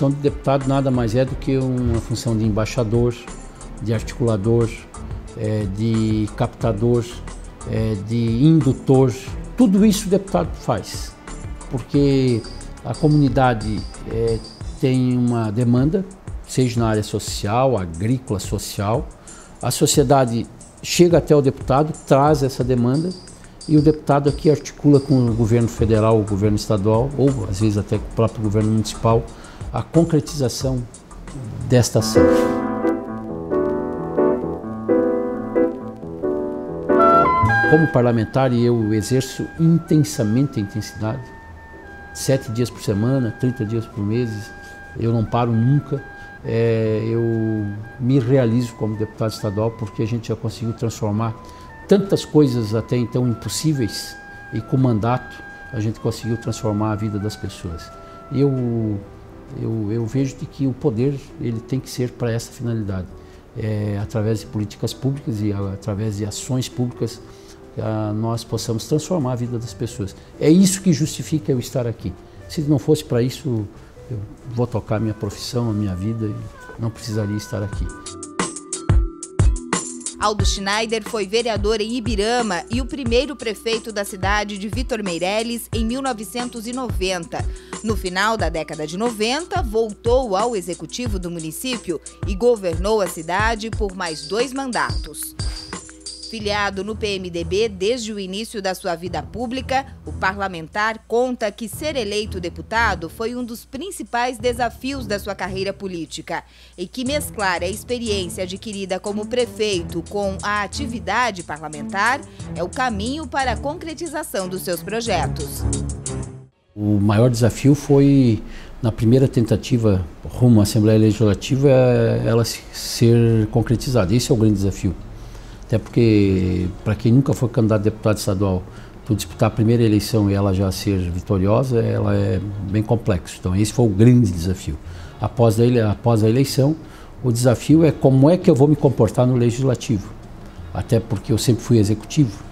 função de deputado nada mais é do que uma função de embaixador, de articulador, de captador, de indutor. Tudo isso o deputado faz, porque a comunidade tem uma demanda, seja na área social, agrícola, social. A sociedade chega até o deputado, traz essa demanda, e o deputado aqui articula com o governo federal, o governo estadual, ou às vezes até com o próprio governo municipal, a concretização desta ação. Como parlamentar, eu exerço intensamente a intensidade, 7 dias por semana, 30 dias por mês, eu não paro nunca. Eu me realizo como deputado estadual porque a gente já conseguiu transformar tantas coisas até então impossíveis, e com o mandato a gente conseguiu transformar a vida das pessoas. E eu vejo de que o poder ele tem que ser para essa finalidade, através de políticas públicas e através de ações públicas, nós possamos transformar a vida das pessoas. É isso que justifica eu estar aqui. Se não fosse para isso, eu vou tocar a minha profissão, a minha vida, e não precisaria estar aqui. Aldo Schneider foi vereador em Ibirama e o primeiro prefeito da cidade de Vitor Meireles em 1990. No final da década de 90, voltou ao executivo do município e governou a cidade por mais 2 mandatos. Filiado no PMDB desde o início da sua vida pública, o parlamentar conta que ser eleito deputado foi um dos principais desafios da sua carreira política e que mesclar a experiência adquirida como prefeito com a atividade parlamentar é o caminho para a concretização dos seus projetos. O maior desafio foi, na primeira tentativa rumo à Assembleia Legislativa, ela ser concretizada. Esse é o grande desafio. Até porque, para quem nunca foi candidato a deputado estadual, tu disputar a primeira eleição e ela já ser vitoriosa, ela é bem complexo. Então esse foi o grande desafio. Após a eleição, o desafio é como é que eu vou me comportar no legislativo. Até porque eu sempre fui executivo.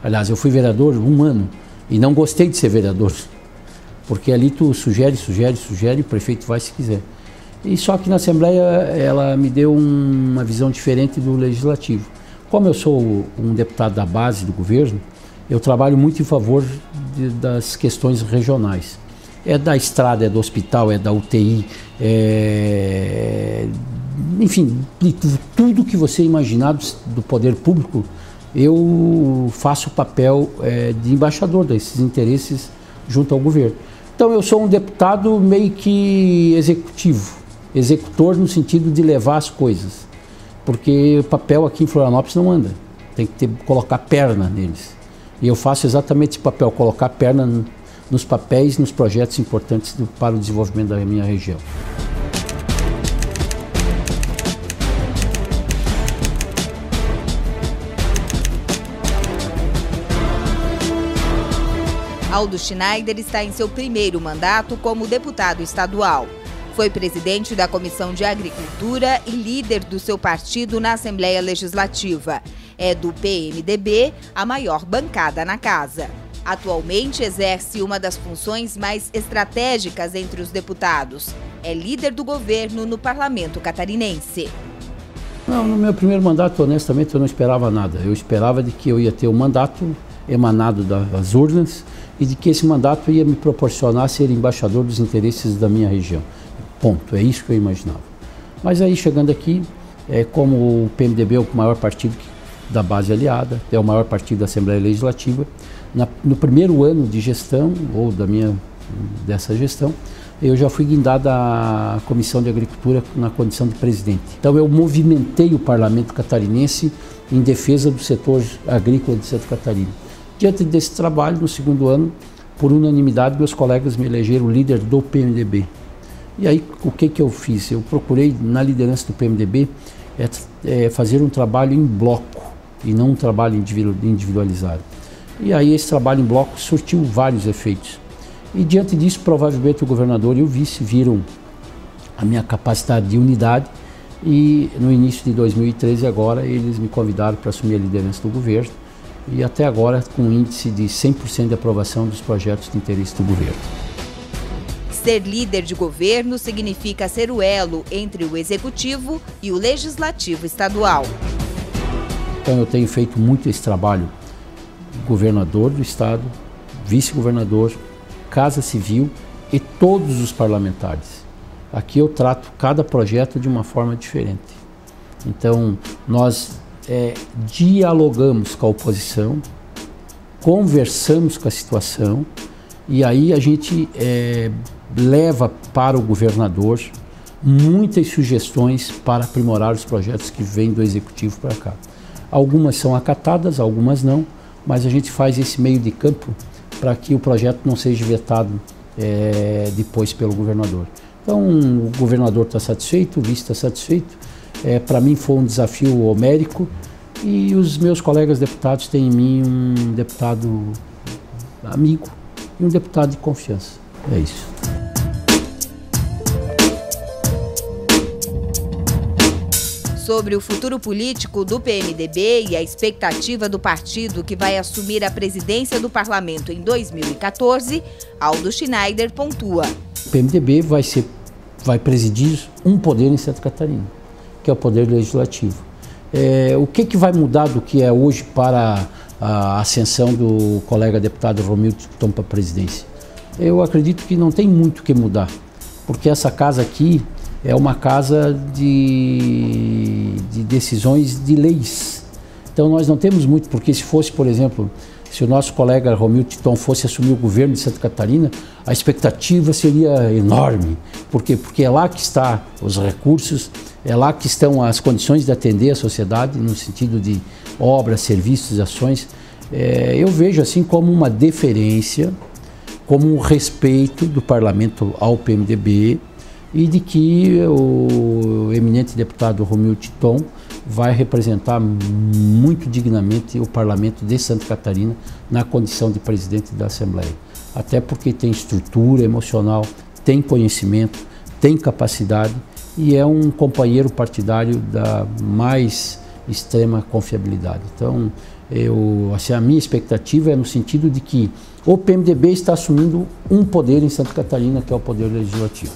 Aliás, eu fui vereador 1 ano e não gostei de ser vereador. Porque ali tu sugere, o prefeito vai se quiser. E só que na Assembleia ela me deu uma visão diferente do legislativo. Como eu sou um deputado da base do governo, eu trabalho muito em favor das questões regionais. É da estrada, é do hospital, é da UTI, enfim, de tudo que você imaginar do poder público, eu faço o papel de embaixador desses interesses junto ao governo. Então eu sou um deputado meio que executor no sentido de levar as coisas. Porque o papel aqui em Florianópolis não anda, tem que colocar perna neles. E eu faço exatamente esse papel, colocar perna nos papéis, nos projetos importantes para o desenvolvimento da minha região. Aldo Schneider está em seu primeiro mandato como deputado estadual. Foi presidente da Comissão de Agricultura e líder do seu partido na Assembleia Legislativa. É do PMDB, a maior bancada na casa. Atualmente exerce uma das funções mais estratégicas entre os deputados. É líder do governo no parlamento catarinense. Não, no meu primeiro mandato, honestamente, eu não esperava nada. Eu esperava de que eu ia ter um mandato emanado das urnas e de que esse mandato ia me proporcionar ser embaixador dos interesses da minha região. Ponto, é isso que eu imaginava. Mas aí, chegando aqui, como o PMDB é o maior partido da base aliada, é o maior partido da Assembleia Legislativa, no primeiro ano de gestão, ou dessa gestão, eu já fui guindado à Comissão de Agricultura na condição de presidente. Então eu movimentei o parlamento catarinense em defesa do setor agrícola de Santa Catarina. Diante desse trabalho, no segundo ano, por unanimidade, meus colegas me elegeram líder do PMDB. E aí, o que eu fiz? Eu procurei, na liderança do PMDB, fazer um trabalho em bloco e não um trabalho individualizado. E aí, esse trabalho em bloco surtiu vários efeitos. E diante disso, provavelmente o governador e o vice viram a minha capacidade de unidade e no início de 2013, agora, eles me convidaram para assumir a liderança do governo e até agora com um índice de 100% de aprovação dos projetos de interesse do governo. Ser líder de governo significa ser o elo entre o executivo e o legislativo estadual. Então eu tenho feito muito esse trabalho, governador do estado, vice-governador, Casa Civil e todos os parlamentares. Aqui eu trato cada projeto de uma forma diferente. Então nós dialogamos com a oposição, conversamos com a situação e aí a gente leva para o governador muitas sugestões para aprimorar os projetos que vêm do executivo para cá. Algumas são acatadas, algumas não, mas a gente faz esse meio de campo para que o projeto não seja vetado depois pelo governador. Então o governador está satisfeito, o vice está satisfeito. Para mim foi um desafio homérico e os meus colegas deputados têm em mim um deputado amigo e um deputado de confiança. É isso. Sobre o futuro político do PMDB e a expectativa do partido que vai assumir a presidência do parlamento em 2014, Aldo Schneider pontua. O PMDB vai presidir um poder em Santa Catarina, que é o poder legislativo. O que vai mudar do que é hoje para a ascensão do colega deputado Romildo Thiton para a presidência? Eu acredito que não tem muito o que mudar, porque essa casa aqui é uma casa de decisões de leis. Então nós não temos muito, porque se fosse, por exemplo, se o nosso colega Romildo Thiton fosse assumir o governo de Santa Catarina, a expectativa seria enorme. Por quê? Porque é lá que estão os recursos, é lá que estão as condições de atender a sociedade, no sentido de obras, serviços, ações. Eu vejo assim como uma deferência, como um respeito do parlamento ao PMDB e de que o eminente deputado Romildo Thiton vai representar muito dignamente o parlamento de Santa Catarina na condição de presidente da Assembleia. Até porque tem estrutura emocional, tem conhecimento, tem capacidade e é um companheiro partidário da mais extrema confiabilidade. Então, a minha expectativa é no sentido de que o PMDB está assumindo um poder em Santa Catarina, que é o poder legislativo.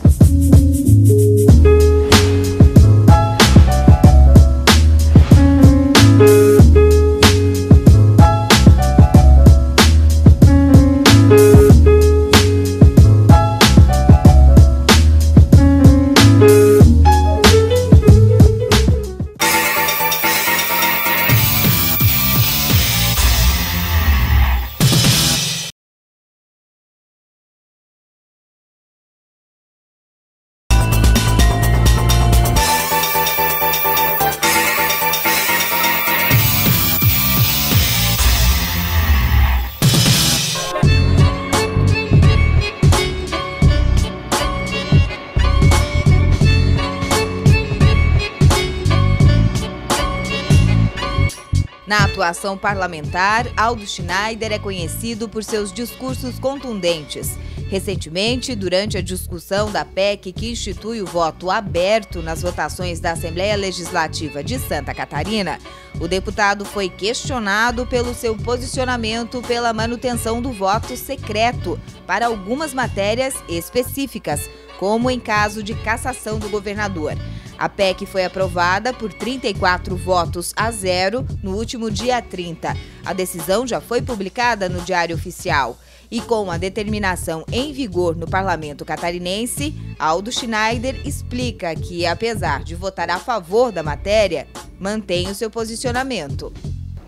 Na atuação parlamentar, Aldo Schneider é conhecido por seus discursos contundentes. Recentemente, durante a discussão da PEC que institui o voto aberto nas votações da Assembleia Legislativa de Santa Catarina, o deputado foi questionado pelo seu posicionamento pela manutenção do voto secreto para algumas matérias específicas, como em caso de cassação do governador. A PEC foi aprovada por 34 votos a 0 no último dia 30. A decisão já foi publicada no Diário Oficial. E com a determinação em vigor no parlamento catarinense, Aldo Schneider explica que, apesar de votar a favor da matéria, mantém o seu posicionamento.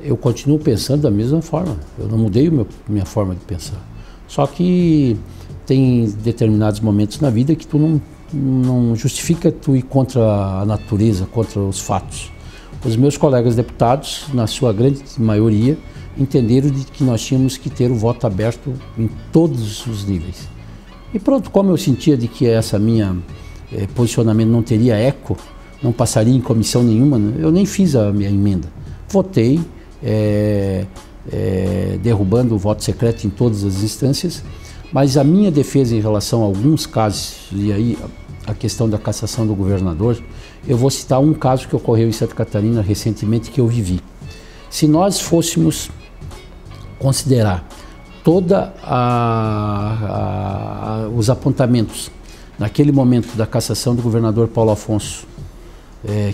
Eu continuo pensando da mesma forma. Eu não mudei minha forma de pensar. Só que tem determinados momentos na vida que tu não justifica tu ir contra a natureza, contra os fatos. Os meus colegas deputados, na sua grande maioria, entenderam de que nós tínhamos que ter o voto aberto em todos os níveis. E pronto, como eu sentia de que essa minha posicionamento não teria eco, não passaria em comissão nenhuma, eu nem fiz a minha emenda. Votei, derrubando o voto secreto em todas as instâncias, mas a minha defesa em relação a alguns casos, e aí a questão da cassação do governador, eu vou citar um caso que ocorreu em Santa Catarina recentemente que eu vivi. Se nós fôssemos considerar toda os apontamentos naquele momento da cassação do governador Paulo Afonso,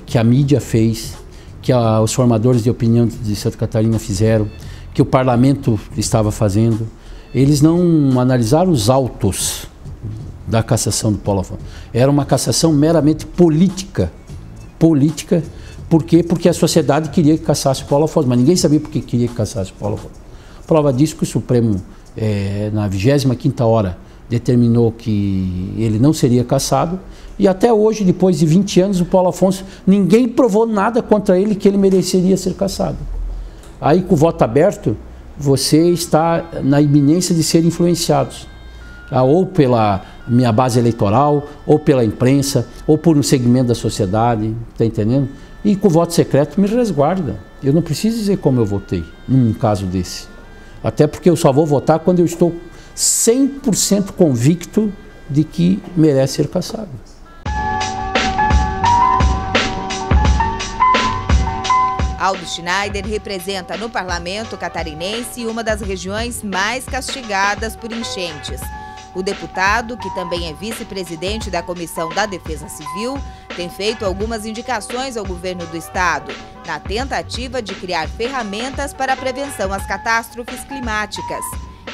que a mídia fez, que os formadores de opinião de Santa Catarina fizeram, que o parlamento estava fazendo, eles não analisaram os autos da cassação do Paulo Afonso. Era uma cassação meramente política. Política, por quê? Porque a sociedade queria que cassasse o Paulo Afonso, mas ninguém sabia por que queria que cassasse o Paulo Afonso. Prova disso que o Supremo, na 25ª hora, determinou que ele não seria cassado, e até hoje, depois de 20 anos, o Paulo Afonso, ninguém provou nada contra ele que ele mereceria ser cassado. Aí, com o voto aberto, você está na iminência de ser influenciados, ou pela minha base eleitoral, ou pela imprensa, ou por um segmento da sociedade, está entendendo? E com o voto secreto me resguarda. Eu não preciso dizer como eu votei num caso desse. Até porque eu só vou votar quando eu estou 100% convicto de que merece ser cassado. Aldo Schneider representa no parlamento catarinense uma das regiões mais castigadas por enchentes. O deputado, que também é vice-presidente da Comissão da Defesa Civil, tem feito algumas indicações ao governo do estado, na tentativa de criar ferramentas para a prevenção às catástrofes climáticas.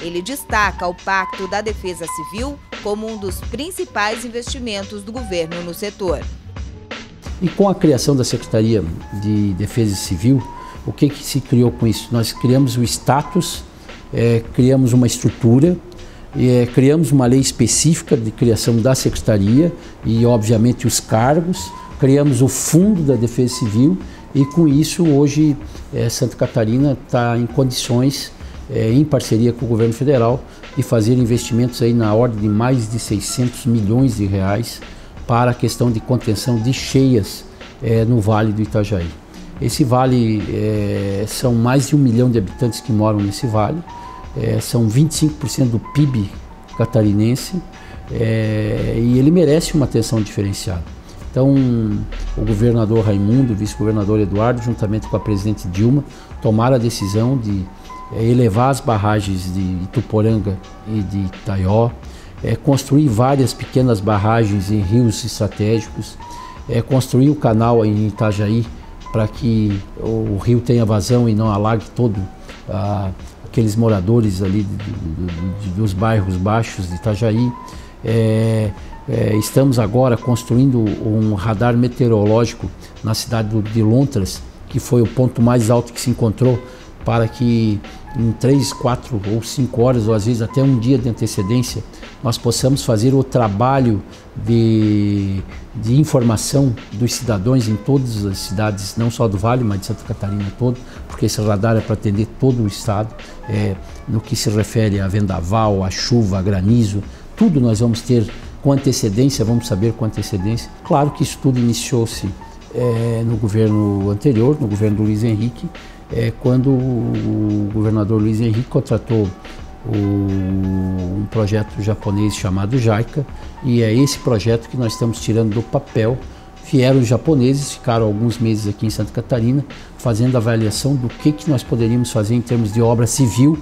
Ele destaca o Pacto da Defesa Civil como um dos principais investimentos do governo no setor. E com a criação da Secretaria de Defesa Civil, o que se criou com isso? Nós criamos o status, criamos uma estrutura, criamos uma lei específica de criação da Secretaria e, obviamente, os cargos, criamos o Fundo da Defesa Civil e, com isso, hoje, Santa Catarina está em condições, em parceria com o governo federal, de fazer investimentos aí na ordem de mais de 600 milhões de reais para a questão de contenção de cheias no Vale do Itajaí. Esse vale, são mais de 1 milhão de habitantes que moram nesse vale, são 25% do PIB catarinense e ele merece uma atenção diferenciada. Então, o governador Raimundo, o vice-governador Eduardo, juntamente com a presidente Dilma, tomaram a decisão de elevar as barragens de Ituporanga e de Itaió, construir várias pequenas barragens em rios estratégicos, construir o canal em Itajaí para que o rio tenha vazão e não alague todo aqueles moradores ali dos bairros baixos de Itajaí. Estamos agora construindo um radar meteorológico na cidade de Lontras, que foi o ponto mais alto que se encontrou, para que em 3, 4 ou 5 horas, ou às vezes até um dia de antecedência, nós possamos fazer o trabalho de informação dos cidadãos em todas as cidades, não só do Vale, mas de Santa Catarina todo, porque esse radar é para atender todo o estado, no que se refere a vendaval, a chuva, a granizo, tudo nós vamos ter com antecedência, vamos saber com antecedência. Claro que isso tudo iniciou-se no governo anterior, no governo do Luiz Henrique, quando o governador Luiz Henrique contratou um projeto japonês chamado JICA, e é esse projeto que nós estamos tirando do papel. Vieram os japoneses, ficaram alguns meses aqui em Santa Catarina, fazendo a avaliação do que nós poderíamos fazer em termos de obra civil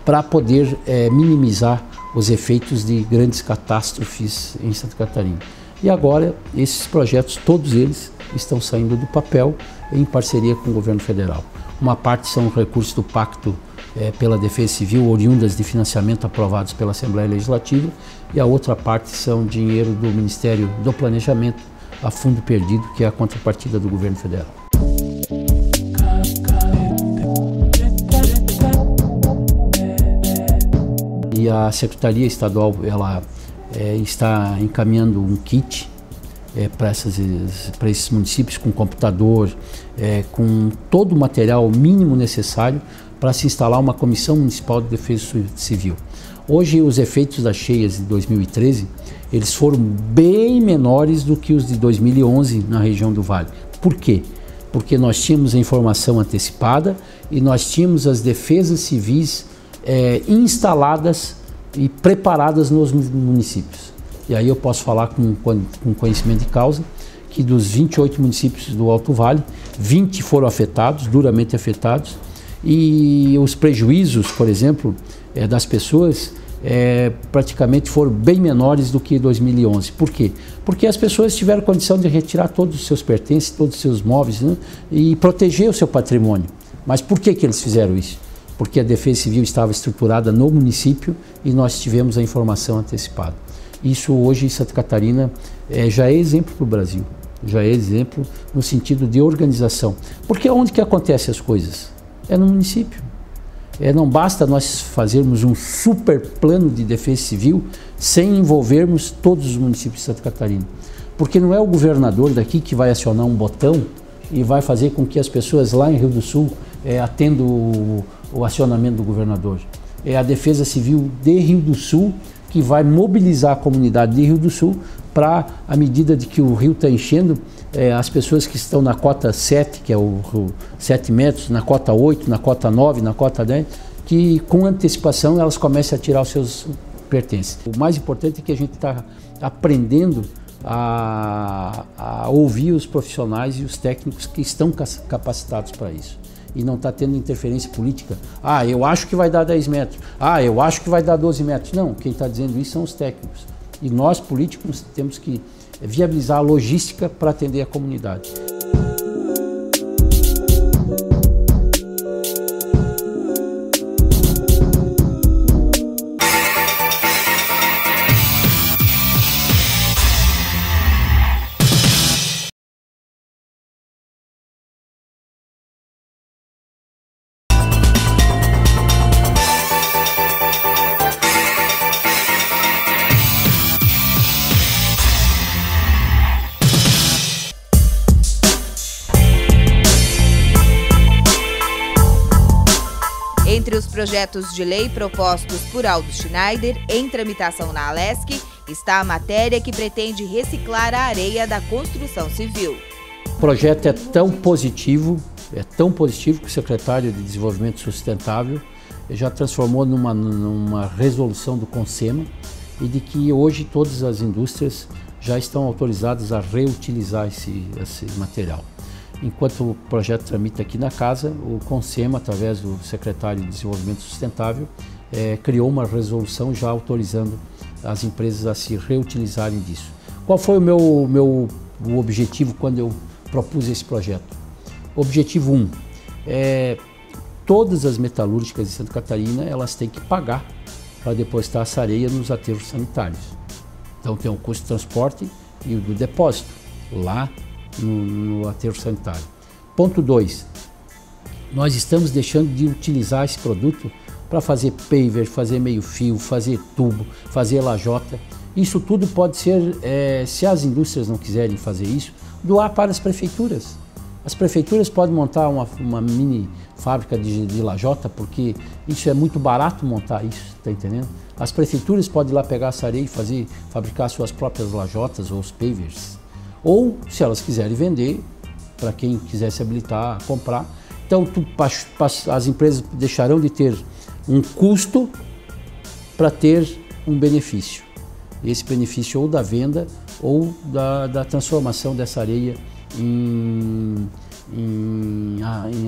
para poder minimizar os efeitos de grandes catástrofes em Santa Catarina. E agora, esses projetos, todos eles, estão saindo do papel em parceria com o governo federal. Uma parte são recursos do Pacto pela Defesa Civil, oriundas de financiamento aprovados pela Assembleia Legislativa, e a outra parte são dinheiro do Ministério do Planejamento a fundo perdido, que é a contrapartida do governo federal. E a Secretaria Estadual está encaminhando um kit para esses municípios, com computador, com todo o material mínimo necessário para se instalar uma Comissão Municipal de Defesa Civil. Hoje, os efeitos das cheias de 2013, eles foram bem menores do que os de 2011 na região do Vale. Por quê? Porque nós tínhamos a informação antecipada e nós tínhamos as defesas civis instaladas e preparadas nos municípios. E aí eu posso falar com conhecimento de causa que dos 28 municípios do Alto Vale, 20 foram afetados, duramente afetados, e os prejuízos, por exemplo, das pessoas praticamente foram bem menores do que em 2011. Por quê? Porque as pessoas tiveram condição de retirar todos os seus pertences, todos os seus móveis, né, e proteger o seu patrimônio. Mas por que eles fizeram isso? Porque a Defesa Civil estava estruturada no município e nós tivemos a informação antecipada. Isso hoje em Santa Catarina já é exemplo para o Brasil, já é exemplo no sentido de organização. Porque onde que acontecem as coisas? É no município. Não basta nós fazermos um super plano de defesa civil sem envolvermos todos os municípios de Santa Catarina. Porque não é o governador daqui que vai acionar um botão e vai fazer com que as pessoas lá em Rio do Sul atendam o acionamento do governador. É a Defesa Civil de Rio do Sul que vai mobilizar a comunidade de Rio do Sul para, à medida de que o rio está enchendo, as pessoas que estão na cota 7, que é o 7 metros, na cota 8, na cota 9, na cota 10, que com antecipação elas comecem a tirar os seus pertences. O mais importante é que a gente está aprendendo a ouvir os profissionais e os técnicos que estão capacitados para isso. E não está tendo interferência política. Ah, eu acho que vai dar 10 metros. Ah, eu acho que vai dar 12 metros. Não, quem está dizendo isso são os técnicos. E nós, políticos, temos que viabilizar a logística para atender a comunidade. Entre os projetos de lei propostos por Aldo Schneider, em tramitação na Alesc, está a matéria que pretende reciclar a areia da construção civil. O projeto é tão positivo que o secretário de Desenvolvimento Sustentável já transformou numa resolução do CONSEMA e de que hoje todas as indústrias já estão autorizadas a reutilizar esse material. Enquanto o projeto tramita aqui na casa, o CONSEMA, através do secretário de Desenvolvimento Sustentável, criou uma resolução já autorizando as empresas a se reutilizarem disso. Qual foi o meu objetivo quando eu propus esse projeto? Objetivo 1, todas as metalúrgicas de Santa Catarina elas têm que pagar para depositar essa areia nos aterros sanitários. Então tem o custo de transporte e o do depósito lá no aterro sanitário. Ponto 2, nós estamos deixando de utilizar esse produto para fazer paver, fazer meio fio, fazer tubo, fazer lajota. Isso tudo pode ser, se as indústrias não quiserem fazer isso, doar para as prefeituras. As prefeituras podem montar uma mini fábrica de lajota, porque isso é muito barato montar isso, tá entendendo? As prefeituras podem ir lá pegar essa areia e fabricar suas próprias lajotas ou os pavers. Ou, se elas quiserem vender, para quem quiser se habilitar a comprar. Então, as empresas deixarão de ter um custo para ter um benefício. Esse benefício ou da venda ou da transformação dessa areia em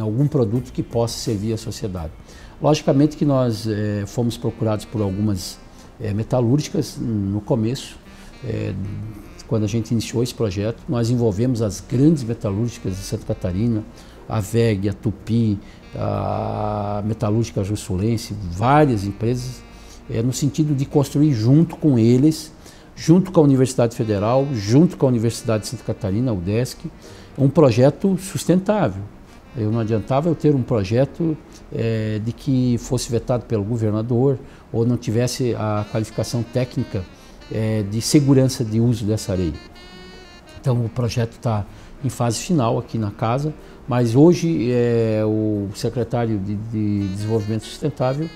algum produto que possa servir à sociedade. Logicamente que nós fomos procurados por algumas metalúrgicas no começo. Quando a gente iniciou esse projeto, nós envolvemos as grandes metalúrgicas de Santa Catarina, a WEG, a Tupi, a Metalúrgica Jussulense, várias empresas, no sentido de construir junto com eles, junto com a Universidade Federal, junto com a Universidade de Santa Catarina, a UDESC, um projeto sustentável. Não adiantava eu ter um projeto de que fosse vetado pelo governador ou não tivesse a qualificação técnica de segurança de uso dessa areia. Então o projeto está em fase final aqui na casa, mas hoje o secretário de Desenvolvimento Sustentável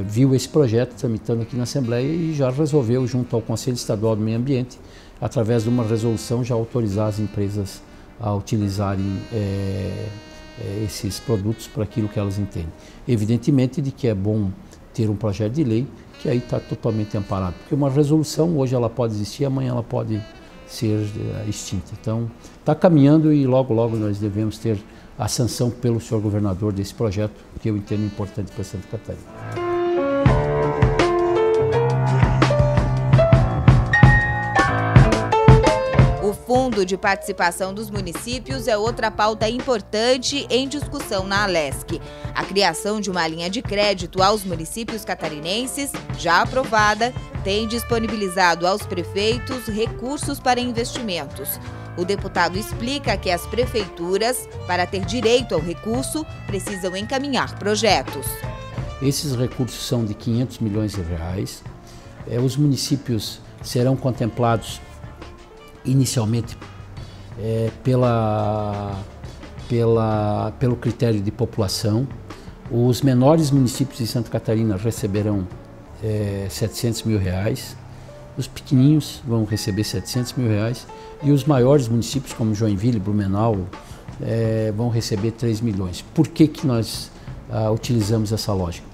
viu esse projeto tramitando aqui na Assembleia e já resolveu, junto ao Conselho Estadual do Meio Ambiente, através de uma resolução, já autorizar as empresas a utilizarem esses produtos para aquilo que elas entendem. Evidentemente de que é bom ter um projeto de lei que aí está totalmente amparado, porque uma resolução hoje ela pode existir, amanhã ela pode ser extinta. Então está caminhando e logo nós devemos ter a sanção pelo senhor governador desse projeto, que eu entendo importante para Santa Catarina. O Fundo de Participação dos Municípios é outra pauta importante em discussão na Alesc. A criação de uma linha de crédito aos municípios catarinenses, já aprovada, tem disponibilizado aos prefeitos recursos para investimentos. O deputado explica que as prefeituras, para ter direito ao recurso, precisam encaminhar projetos. Esses recursos são de 500 milhões de reais. Os municípios serão contemplados inicialmente pelo critério de população. Os menores municípios de Santa Catarina receberão 700 mil reais, os pequenininhos vão receber 700 mil reais e os maiores municípios como Joinville, Blumenau, vão receber 3 milhões. Por que nós utilizamos essa lógica?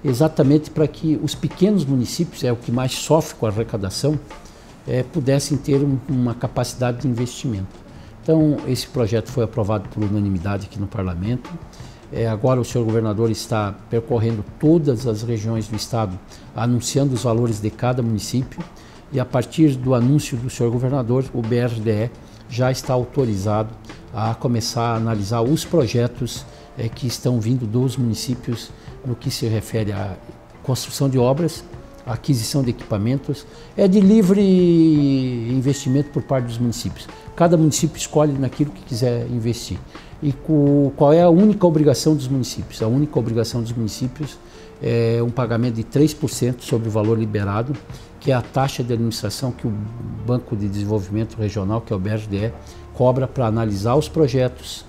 Exatamente para que os pequenos municípios, o que mais sofre com a arrecadação, pudessem ter uma capacidade de investimento. Então, esse projeto foi aprovado por unanimidade aqui no Parlamento. Agora o senhor governador está percorrendo todas as regiões do estado, anunciando os valores de cada município, e a partir do anúncio do senhor governador, o BRDE já está autorizado a começar a analisar os projetos que estão vindo dos municípios no que se refere à construção de obras, aquisição de equipamentos, de livre investimento por parte dos municípios. Cada município escolhe naquilo que quiser investir. E qual é a única obrigação dos municípios? A única obrigação dos municípios é um pagamento de 3% sobre o valor liberado, que é a taxa de administração que o Banco de Desenvolvimento Regional, que é o BRDE, cobra para analisar os projetos,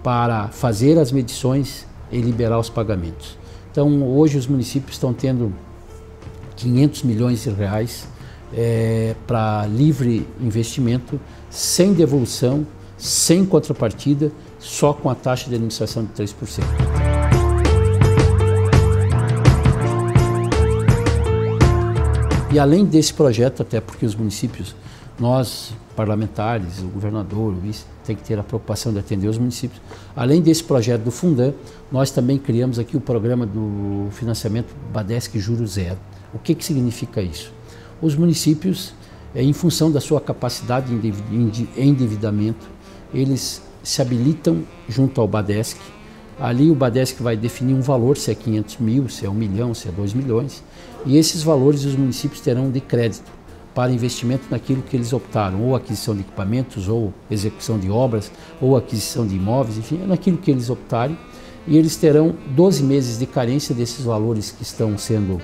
para fazer as medições e liberar os pagamentos. Então, hoje os municípios estão tendo 500 milhões de reais para livre investimento, sem devolução, sem contrapartida, só com a taxa de administração de 3%. E além desse projeto, até porque os municípios, nós parlamentares, o governador, o vice, tem que ter a preocupação de atender os municípios. Além desse projeto do Fundam, nós também criamos aqui o programa do financiamento Badesc Juro Zero. O que significa isso? Os municípios, em função da sua capacidade de endividamento, eles se habilitam junto ao Badesc. Ali o Badesc vai definir um valor, se é 500 mil, se é 1 milhão, se é 2 milhões. E esses valores os municípios terão de crédito para investimento naquilo que eles optaram, ou aquisição de equipamentos, ou execução de obras, ou aquisição de imóveis, enfim, naquilo que eles optarem. E eles terão 12 meses de carência desses valores que estão sendo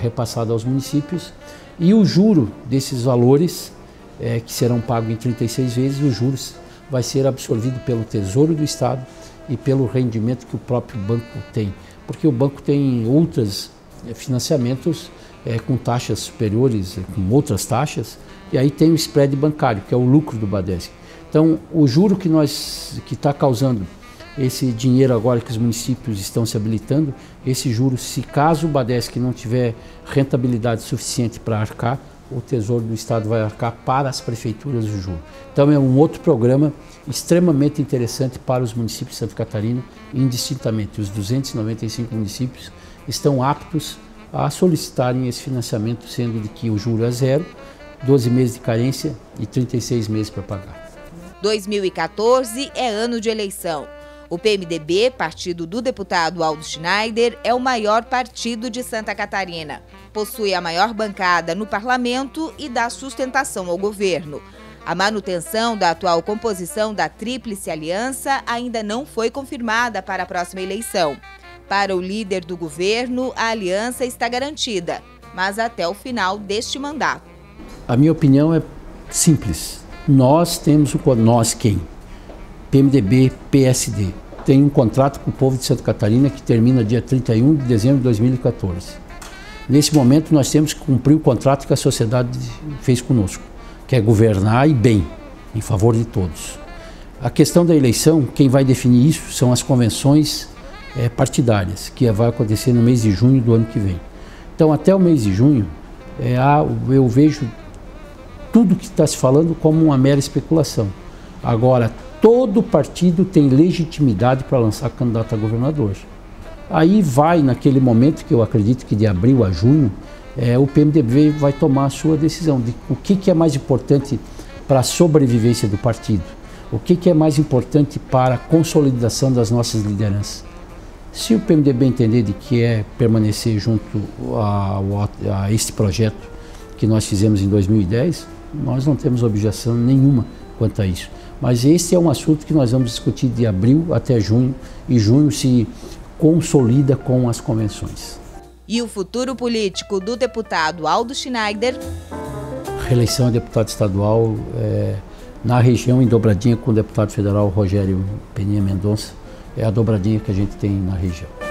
repassados aos municípios. E o juro desses valores, que serão pagos em 36 vezes, os juros vai ser absorvido pelo Tesouro do Estado e pelo rendimento que o próprio banco tem. Porque o banco tem outros financiamentos com taxas superiores, com outras taxas, e aí tem o spread bancário, que é o lucro do Badesc. Então, o juro que está causando esse dinheiro agora que os municípios estão se habilitando, esse juro, se caso o Badesc não tiver rentabilidade suficiente para arcar, o Tesouro do Estado vai arcar para as prefeituras o juro. Então é um outro programa extremamente interessante para os municípios de Santa Catarina, indistintamente. Os 295 municípios estão aptos a solicitarem esse financiamento, sendo de que o juro é zero, 12 meses de carência e 36 meses para pagar. 2014 é ano de eleição. O PMDB, partido do deputado Aldo Schneider, é o maior partido de Santa Catarina. Possui a maior bancada no parlamento e dá sustentação ao governo. A manutenção da atual composição da Tríplice Aliança ainda não foi confirmada para a próxima eleição. Para o líder do governo, a aliança está garantida, mas até o final deste mandato. A minha opinião é simples. Nós temos nós quem? PMDB, PSD, tem um contrato com o povo de Santa Catarina que termina dia 31 de dezembro de 2014. Nesse momento nós temos que cumprir o contrato que a sociedade fez conosco, que é governar e bem, em favor de todos. A questão da eleição, quem vai definir isso são as convenções partidárias, que vai acontecer no mês de junho do ano que vem. Então até o mês de junho, eu vejo tudo que está se falando como uma mera especulação. Agora, todo partido tem legitimidade para lançar candidato a governador. Aí vai, naquele momento que eu acredito que de abril a junho, o PMDB vai tomar a sua decisão de o que é mais importante para a sobrevivência do partido, o que é mais importante para a consolidação das nossas lideranças. Se o PMDB entender de que é permanecer junto a este projeto que nós fizemos em 2010, nós não temos objeção nenhuma quanto a isso. Mas esse é um assunto que nós vamos discutir de abril até junho, e junho se consolida com as convenções. E o futuro político do deputado Aldo Schneider? Reeleição a deputado estadual na região, em dobradinha com o deputado federal Rogério Peninha Mendonça. É a dobradinha que a gente tem na região.